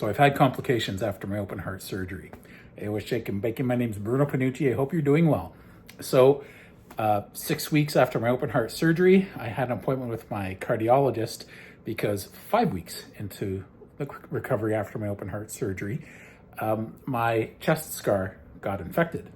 So I've had complications after my open heart surgery. Hey, what's shaking bacon? My name's Bruno Panucci. I hope you're doing well. So 6 weeks after my open heart surgery, I had an appointment with my cardiologist because 5 weeks into the recovery after my open heart surgery, my chest scar got infected.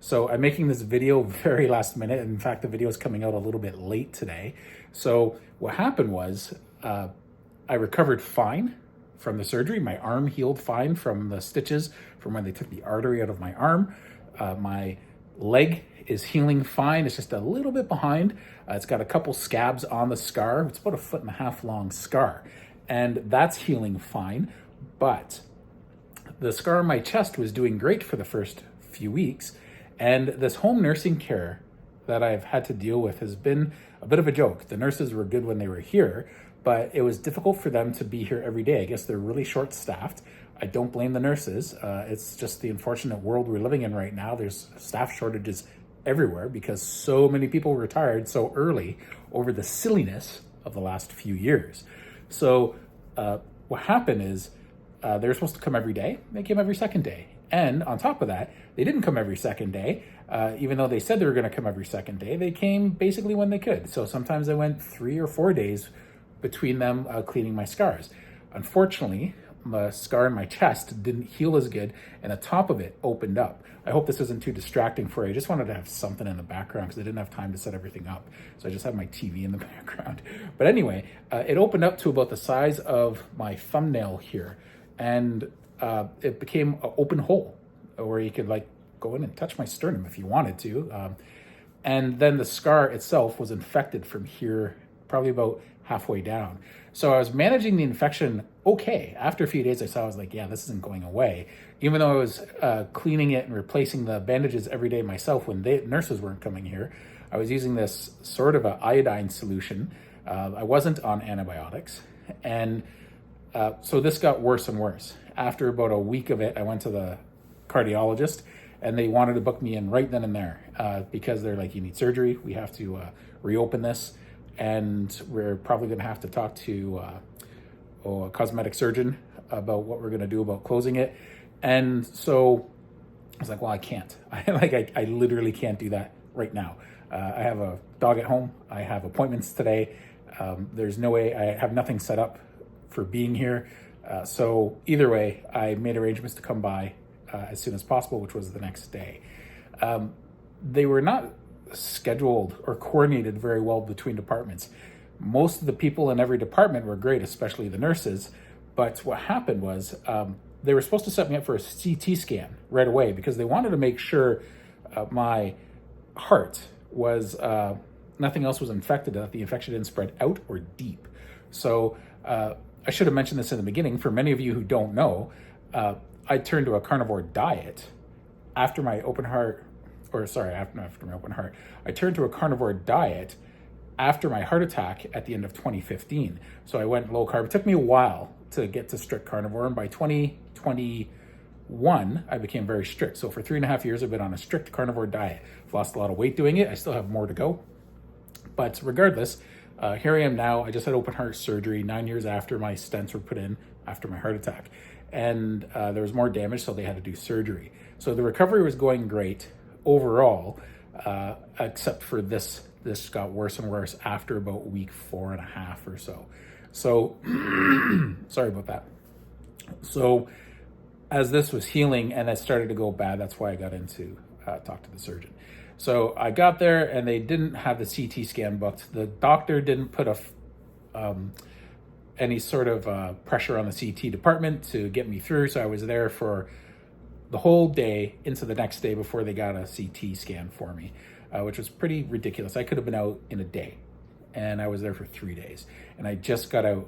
So I'm making this video very last minute. In fact, the video is coming out a little bit late today. So what happened was I recovered fine from the surgery. My arm healed fine from the stitches from when they took the artery out of my arm. My leg is healing fine. It's just a little bit behind. It's got a couple scabs on the scar. It's about 1.5 foot long scar, and that's healing fine. But the scar on my chest was doing great for the first few weeks. And this home nursing care that I've had to deal with has been a bit of a joke. The nurses were good when they were here, but it was difficult for them to be here every day. I guess they're really short-staffed. I don't blame the nurses. It's just the unfortunate world we're living in right now. There's staff shortages everywhere because so many people retired so early over the silliness of the last few years. So what happened is they were supposed to come every day. They came every second day. And on top of that, they didn't come every second day. Even though they said they were going to come every second day, they came basically when they could. So sometimes I went 3 or 4 days between them cleaning my scars. Unfortunately, the scar in my chest didn't heal as good, and the top of it opened up. I hope this isn't too distracting for you. I just wanted to have something in the background because I didn't have time to set everything up. So I just have my TV in the background. But anyway, it opened up to about the size of my thumbnail here. And it became an open hole where you could like go in and touch my sternum if you wanted to. And then the scar itself was infected from here, probably about halfway down. So I was managing the infection okay. After a few days, I was like, yeah, this isn't going away. Even though I was cleaning it and replacing the bandages every day myself when nurses weren't coming here, I was using this sort of an iodine solution. I wasn't on antibiotics. And so this got worse and worse. After about a week of it, I went to the cardiologist and they wanted to book me in right then and there because they're like, you need surgery. We have to reopen this. And we're probably going to have to talk to a cosmetic surgeon about what we're going to do about closing it. And so I was like, well, I can't. I literally can't do that right now. I have a dog at home. I have appointments today. There's no way. I have nothing set up for being here. So either way, I made arrangements to come by as soon as possible, which was the next day. They were not scheduled or coordinated very well between departments. Most of the people in every department were great, especially the nurses. But what happened was they were supposed to set me up for a CT scan right away because they wanted to make sure my heart was, nothing else was infected, that the infection didn't spread out or deep. So I should have mentioned this in the beginning. For many of you who don't know, I turned to a carnivore diet after my open heart, after my open heart. I turned to a carnivore diet after my heart attack at the end of 2015. So I went low carb. It took me a while to get to strict carnivore. And by 2021, I became very strict. So for 3.5 years, I've been on a strict carnivore diet. I've lost a lot of weight doing it. I still have more to go. But regardless, here I am now. I just had open heart surgery 9 years after my stents were put in after my heart attack. And there was more damage, so they had to do surgery. So the recovery was going great overall, except for this got worse and worse after about week 4.5 or so. So sorry about that. So as this was healing and it started to go bad, that's why I got into talk to the surgeon. So I got there and they didn't have the CT scan booked. The doctor didn't put any sort of pressure on the CT department to get me through. So I was there for the whole day into the next day before they got a CT scan for me, which was pretty ridiculous. I could have been out in a day, and I was there for 3 days. And I just got out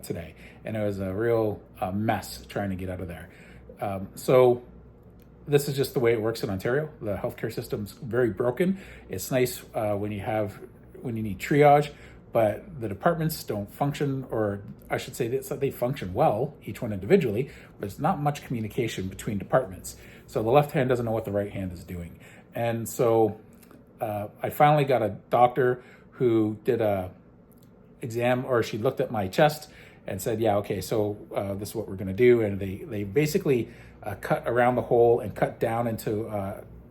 today, and it was a real mess trying to get out of there. So this is just the way it works in Ontario. The healthcare system's very broken. It's nice when you need triage, but the departments don't function, or I should say they function well, each one individually, but there's not much communication between departments. So the left hand doesn't know what the right hand is doing. And so I finally got a doctor who did a exam, or she looked at my chest and said, yeah, okay, so this is what we're going to do. And they basically cut around the hole and cut down into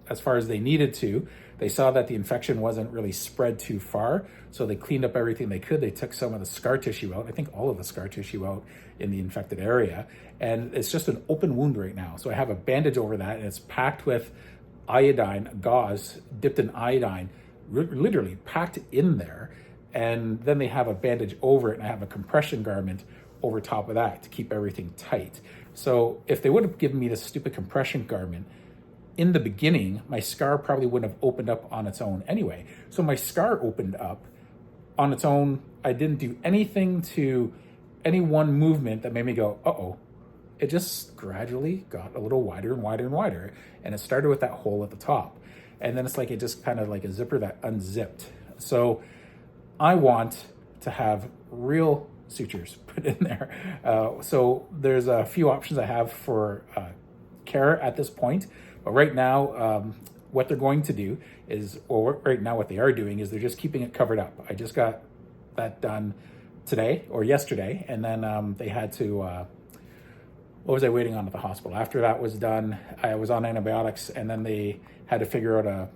as far as they needed to. They saw that the infection wasn't really spread too far, so they cleaned up everything they could. They took some of the scar tissue out, I think all of the scar tissue out in the infected area, and it's just an open wound right now. So I have a bandage over that, and it's packed with iodine, gauze dipped in iodine, literally packed in there. And then they have a bandage over it, and I have a compression garment over top of that to keep everything tight. So if they would have given me this stupid compression garment in the beginning, my scar probably wouldn't have opened up on its own anyway. So my scar opened up on its own. I didn't do anything to any one movement that made me go, uh-oh. It just gradually got a little wider and wider and wider. And it started with that hole at the top. And then it's like it just kind of like a zipper that unzipped. So I want to have real sutures put in there. So there's a few options I have for care at this point. But right now, what they're going to do is, or right now what they are doing is they're just keeping it covered up. I just got that done today or yesterday. And then they had to, what was I waiting on at the hospital? After that was done, I was on antibiotics, and then they had to figure out a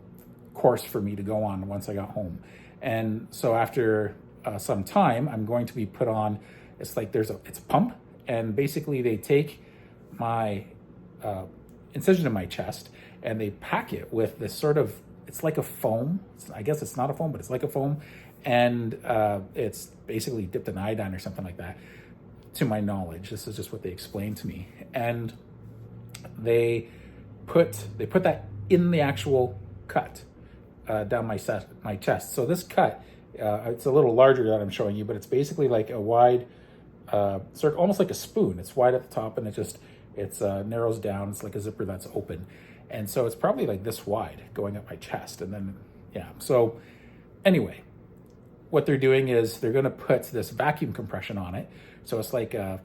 course for me to go on once I got home. And so after some time, I'm going to be put on, it's a pump, and basically they take my incision in my chest and they pack it with this sort of, it's like a foam. I guess it's not a foam, but it's like a foam. And it's basically dipped in iodine or something like that, to my knowledge. This is just what they explained to me. And they put that in the actual cut down my chest. So this cut, it's a little larger that I'm showing you, but it's basically like a wide, sort of almost like a spoon. It's wide at the top, and it narrows down. It's like a zipper that's open. And so it's probably like this wide going up my chest. And then, yeah. So anyway, what they're doing is they're going to put this vacuum compression on it. So it's like the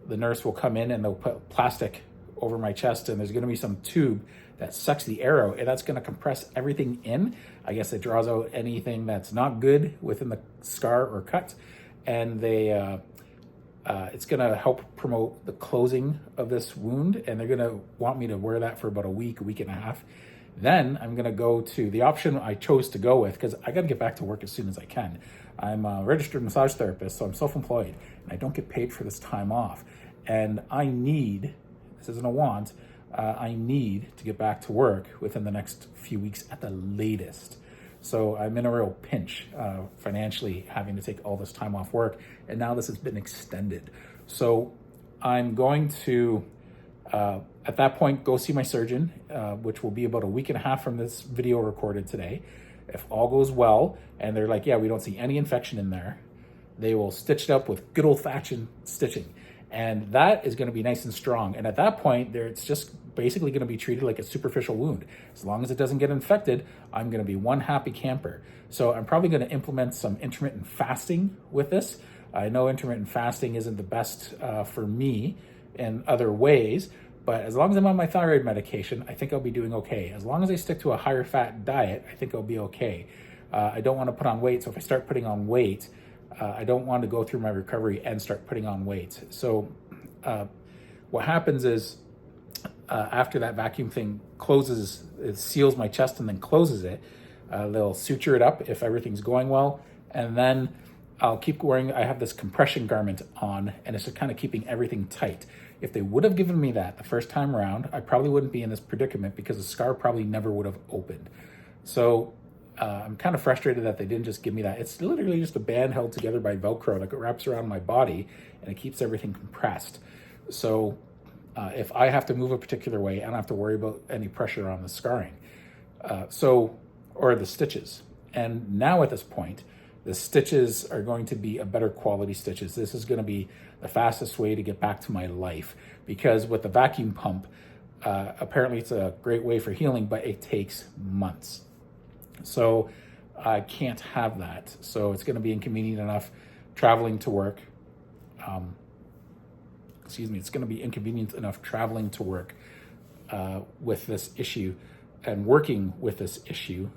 nurse will come in and they'll put plastic over my chest, and there's going to be some tube that sucks the air out, and that's going to compress everything in. I guess it draws out anything that's not good within the scar or cut, and it's going to help promote the closing of this wound, and they're going to want me to wear that for about a week and a half. Then I'm going to go to the option I chose to go with, because I got to get back to work as soon as I can. I'm a registered massage therapist, so I'm self-employed, and I don't get paid for this time off. And I need, this isn't a want, I need to get back to work within the next few weeks at the latest. So I'm in a real pinch financially, having to take all this time off work, and now this has been extended. So I'm going to, at that point, go see my surgeon, which will be about a week and a half from this video recorded today. If all goes well, and they're like, yeah, we don't see any infection in there, they will stitch it up with good old-fashioned stitching. And that is going to be nice and strong. And at that point, it's just basically going to be treated like a superficial wound. As long as it doesn't get infected, I'm going to be one happy camper. So I'm probably going to implement some intermittent fasting with this. I know intermittent fasting isn't the best for me in other ways, but as long as I'm on my thyroid medication, I think I'll be doing okay. As long as I stick to a higher fat diet, I think I'll be okay. I don't want to put on weight, so if I start putting on weight, I don't want to go through my recovery and start putting on weight. So what happens is after that vacuum thing closes, it seals my chest and then closes it, they'll suture it up if everything's going well. And then I'll keep wearing, I have this compression garment on, and it's just kind of keeping everything tight. If they would have given me that the first time around, I probably wouldn't be in this predicament, because the scar probably never would have opened. So I'm kind of frustrated that they didn't just give me that. It's literally just a band held together by Velcro that wraps around my body, and it keeps everything compressed. So if I have to move a particular way, I don't have to worry about any pressure on the scarring. Or the stitches. And now at this point, the stitches are going to be a better quality stitches. This is going to be the fastest way to get back to my life, because with the vacuum pump, apparently it's a great way for healing, but it takes months. So I can't have that. So it's going to be inconvenient enough traveling to work. It's going to be inconvenient enough traveling to work with this issue and working with this issue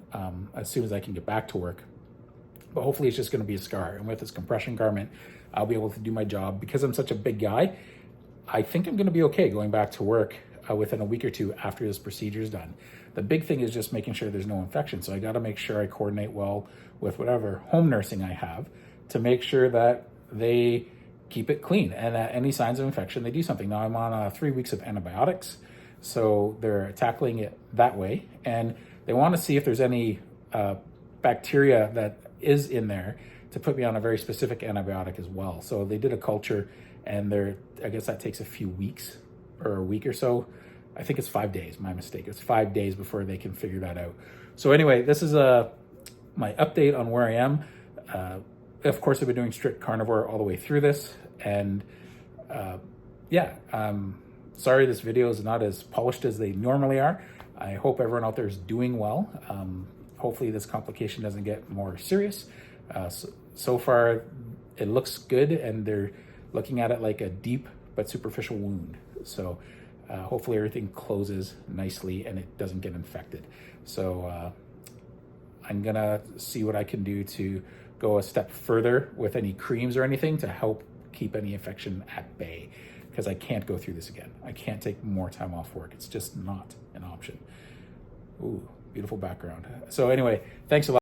as soon as I can get back to work. But hopefully it's just going to be a scar. And with this compression garment, I'll be able to do my job. Because I'm such a big guy, I think I'm going to be okay going back to work within a week or two after this procedure is done. The big thing is just making sure there's no infection. So I got to make sure I coordinate well with whatever home nursing I have to make sure that they keep it clean, and that any signs of infection, they do something. Now I'm on 3 weeks of antibiotics, so they're tackling it that way, and they want to see if there's any bacteria that is in there to put me on a very specific antibiotic as well. So they did a culture, and I guess that takes a few weeks or a week or so. I think it's 5 days, my mistake. It's 5 days before they can figure that out. So anyway, this is my update on where I am. Of course, I've been doing strict carnivore all the way through this. And sorry this video is not as polished as they normally are. I hope everyone out there is doing well. Hopefully this complication doesn't get more serious. So far, it looks good, and they're looking at it like a deep but superficial wound. So hopefully everything closes nicely and it doesn't get infected. So I'm gonna see what I can do to go a step further with any creams or anything to help keep any infection at bay, because I can't go through this again. I can't take more time off work. It's just not an option. Ooh, beautiful background. So anyway, thanks a lot.